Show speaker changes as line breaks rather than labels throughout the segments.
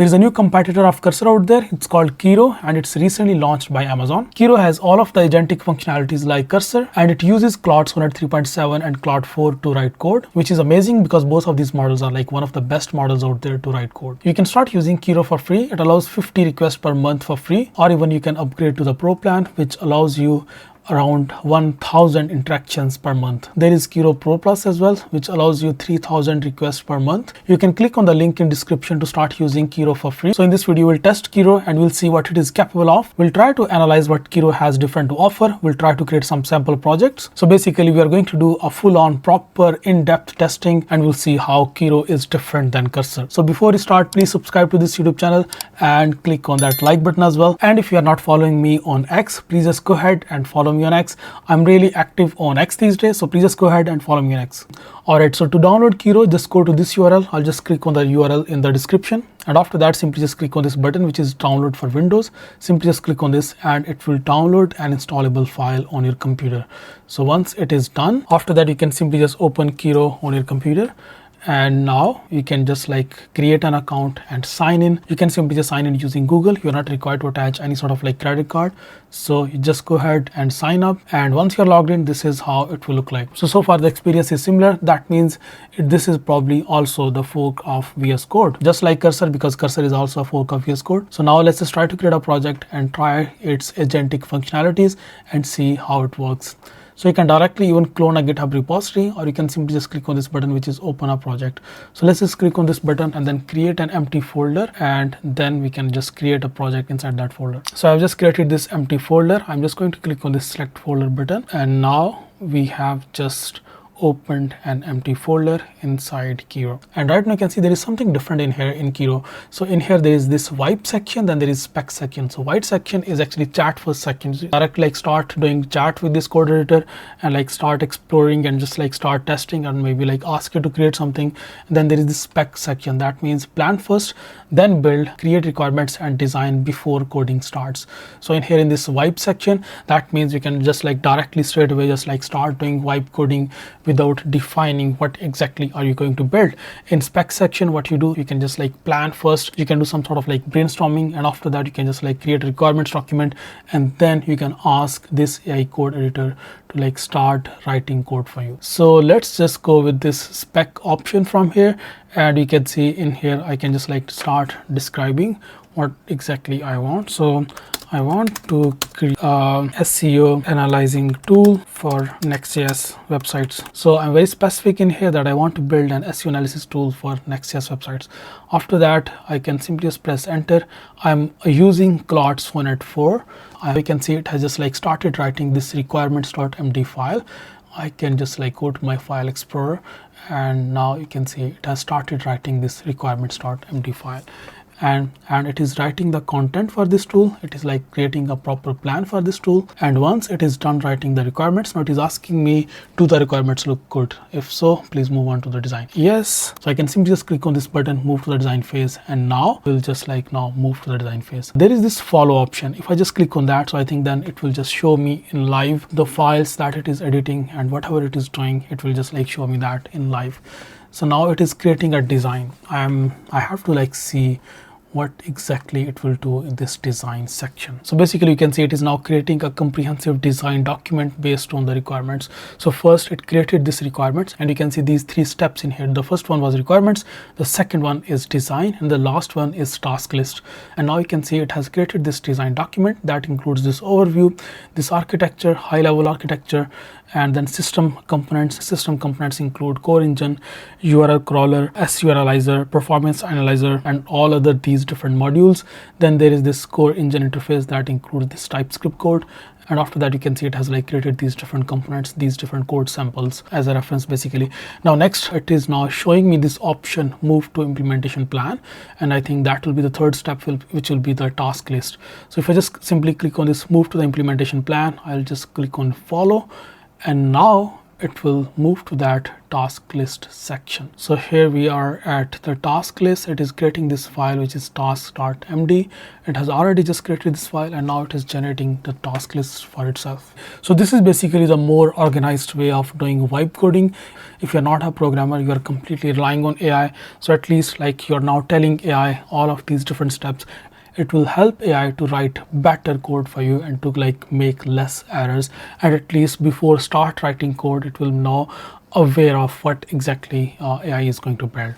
There is a new competitor of Cursor out there. It's called Kiro, and it's recently launched by Amazon. Kiro has all of the agentic functionalities like Cursor, and it uses Claude Sonnet 3.7 and Claude 4 to write code, which is amazing because both of these models are like one of the best models out there to write code. You can start using Kiro for free. It allows 50 requests per month for free, or even you can upgrade to the Pro plan, which allows you around 1000 interactions per month. There is Kiro Pro Plus as well, which allows you 3000 requests per month. You can click on the link in description to start using Kiro for free. So in this video, we'll test Kiro and we'll see what it is capable of. We'll try to analyze what Kiro has different to offer. We'll try to create some sample projects. So basically, we are going to do a full-on proper in-depth testing, and we'll see how Kiro is different than Cursor. So before we start, please subscribe to this YouTube channel and click on that like button as well. And if you are not following me on X, please just go ahead and follow me on X. I'm really active on X these days, so please just go ahead and follow me on X. Alright, so to download Kiro, just go to this URL. I'll just click on the URL in the description, and after that simply just click on this button which is download for Windows. Simply just click on this and it will download an installable file on your computer. So once it is done, after that you can simply just open Kiro on your computer. And now you can just like create an account and sign in. You can simply just sign in using Google. You're not required to attach any sort of like credit card. So you just go ahead and sign up. And once you're logged in, this is how it will look like. So far the experience is similar. That means this is probably also the fork of VS Code, just like Cursor, because Cursor is also a fork of VS Code. So now let's just try to create a project and try its agentic functionalities and see how it works. So you can directly even clone a GitHub repository, or you can simply just click on this button which is open a project. So let's just click on this button and then create an empty folder, and then we can just create a project inside that folder. So I've just created this empty folder. I'm just going to click on this select folder button, and now we have just opened an empty folder inside Kiro. And right now you can see there is something different in here in Kiro. So in here there is this wipe section, then there is spec section. So wipe section is actually chat first section. So directly like start doing chat with this code editor and like start exploring and just like start testing and maybe like ask you to create something. And then there is this spec section. That means plan first, then build, create requirements and design before coding starts. So in here in this wipe section, that means you can just like directly straight away just like start doing wipe coding without defining what exactly are you going to build. In spec section, what you do, you can just like plan first, you can do some sort of like brainstorming, and after that you can just like create a requirements document, and then you can ask this AI code editor to like start writing code for you. So let's just go with this spec option from here, and you can see in here I can just like start describing what exactly I want. So I want to create a SEO analyzing tool for Next.js websites. So I'm very specific in here that I want to build an SEO analysis tool for Next.js websites. After that, I can simply just press enter. I'm using Claude Sonnet 4. You can see it has just like started writing this requirements.md file. I can just like go to my file explorer, and now you can see it has started writing this requirements.md file. And it is writing the content for this tool. It is like creating a proper plan for this tool. And once it is done writing the requirements, now it is asking me, do the requirements look good? If so, please move on to the design. Yes. So I can simply just click on this button, move to the design phase, and now we'll just like now move to the design phase. There is this follow option. If I just click on that, so I think then it will just show me in live the files that it is editing, and whatever it is doing, it will just like show me that in live. So now it is creating a design. I have to like see what exactly it will do in this design section. So basically you can see it is now creating a comprehensive design document based on the requirements. So first it created this requirements, and you can see these three steps in here. The first one was requirements, the second one is design, and the last one is task list. And now you can see it has created this design document that includes this overview, this architecture, high level architecture, and then system components. System components include core engine, URL crawler, SEO analyzer, performance analyzer, and all other these different modules. Then there is this core engine interface that includes this TypeScript code, and after that you can see it has like created these different components, these different code samples as a reference basically. Now next it is now showing me this option, move to implementation plan, and I think that will be the third step, which will be the task list. So if I just simply click on this move to the implementation plan, I'll just click on follow, and now it will move to that task list section. So here we are at the task list. It is creating this file which is task.md. It has already just created this file and now it is generating the task list for itself. So this is basically the more organized way of doing vibe coding. If you're not a programmer, you are completely relying on AI. So at least like you're now telling AI all of these different steps. It will help AI to write better code for you and to like make less errors, and at least before start writing code it will know aware of what exactly AI is going to build.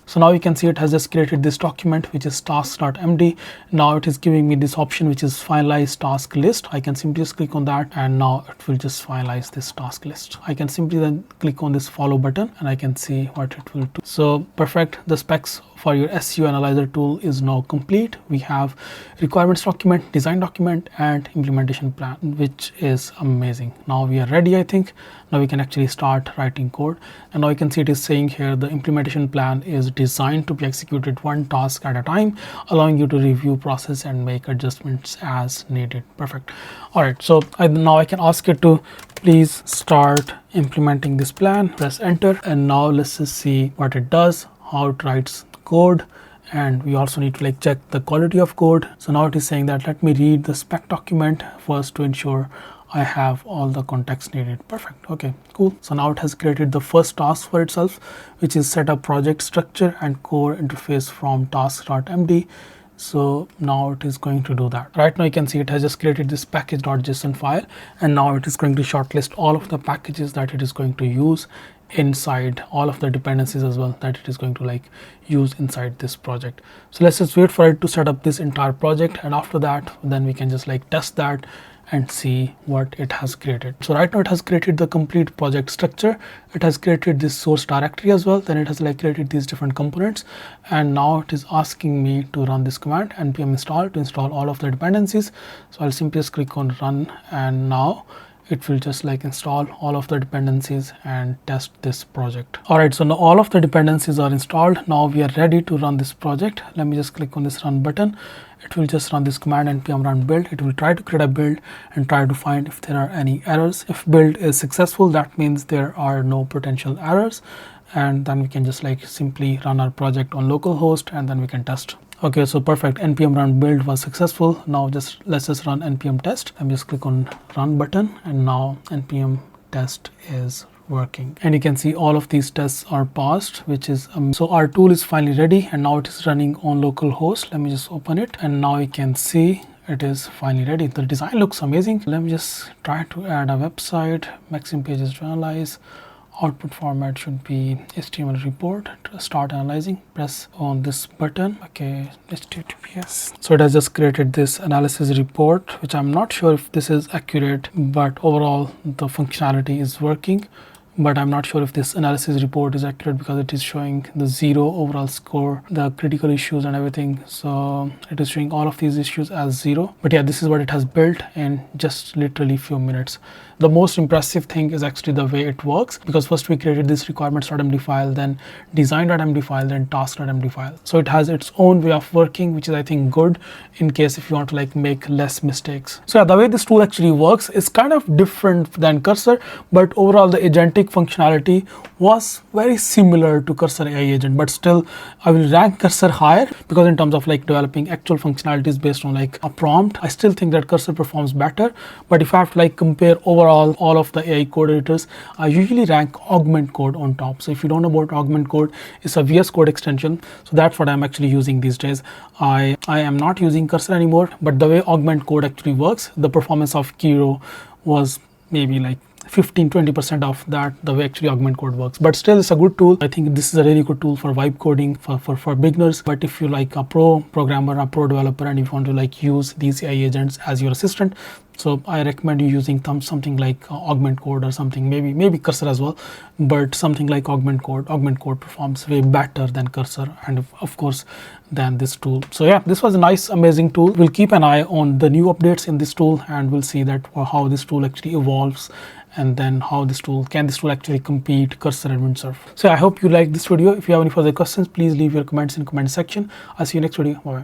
So now you can see it has just created this document which is task.md. Now it is giving me this option which is finalize task list. I can simply just click on that and now it will just finalize this task list. I can simply then click on this follow button and I can see what it will do. So perfect. The specs for your SEO analyzer tool is now complete. We have requirements document, design document, and implementation plan, which is amazing. Now we are ready, I think. Now we can actually start writing code. And now you can see it is saying here the implementation plan is designed to be executed one task at a time, allowing you to review, process, and make adjustments as needed. Perfect. All right, so now I can ask it to please start implementing this plan. Press enter, and now let's just see what it does, how it writes code. And we also need to like check the quality of code. So now it is saying that let me read the spec document first to ensure I have all the context needed. Perfect. Okay, cool. So now it has created the first task for itself, which is set up project structure and core interface from task.md. So now it is going to do that. Right now you can see it has just created this package.json file, and now it is going to shortlist all of the packages that it is going to use inside, all of the dependencies as well that it is going to like use inside this project. So let's just wait for it to set up this entire project, and after that then we can just like test that and see what it has created. So right now it has created the complete project structure. It has created this source directory as well. Then it has like created these different components, and now it is asking me to run this command npm install to install all of the dependencies. So I'll simply just click on run, and now it will just like install all of the dependencies and test this project. All right, so now all of the dependencies are installed. Now we are ready to run this project. Let me just click on this run button. It will just run this command npm run build. It will try to create a build and try to find if there are any errors. If build is successful, that means there are no potential errors, and then we can just like simply run our project on localhost and then we can test. Okay, so perfect. npm run build was successful. Now let's just run npm test. Let me just click on run button, and now npm test is working, and you can see all of these tests are passed, which is so our tool is finally ready, and now it is running on localhost. Let me just open it, and now you can see it is finally ready. The design looks amazing. Let me just try to add a website. Maximum pages to analyze. Output format should be HTML report. To start analyzing, press on this button. Okay, HTTPS. So it has just created this analysis report, which I'm not sure if this is accurate, but overall the functionality is working. But I'm not sure if this analysis report is accurate because it is showing the 0 overall score, the critical issues and everything. So it is showing all of these issues as 0. But yeah, this is what it has built in just literally few minutes. The most impressive thing is actually the way it works, because first we created this requirements.md file, then design.md file, then task.md file. So it has its own way of working, which is I think good in case if you want to like make less mistakes. So yeah, the way this tool actually works is kind of different than Cursor, but overall the agentic functionality was very similar to Cursor AI agent, but still I will rank Cursor higher because in terms of like developing actual functionalities based on like a prompt, I still think that Cursor performs better. But if I have to like compare overall all of the AI code editors, I usually rank Augment Code on top. So if you don't know about Augment Code, it's a VS Code extension. So that's what I'm actually using these days. I am not using Cursor anymore, but the way Augment Code actually works, the performance of Kiro was maybe like 15-20% of that, the way actually Augment Code works. But still it's a good tool. I think this is a really good tool for vibe coding for beginners. But if you like a pro programmer, a pro developer, and if you want to like use these AI agents as your assistant, so I recommend you using something like Augment Code or something, maybe Cursor as well, but something like Augment Code. Augment Code performs way better than Cursor and of course than this tool. So yeah, this was a nice, amazing tool. We'll keep an eye on the new updates in this tool, and we'll see that how this tool actually evolves, and then how this tool actually compete Cursor and Windsurf. So I hope you like this video. If you have any further questions, please leave your comments in the comment section. I'll see you next video. Bye.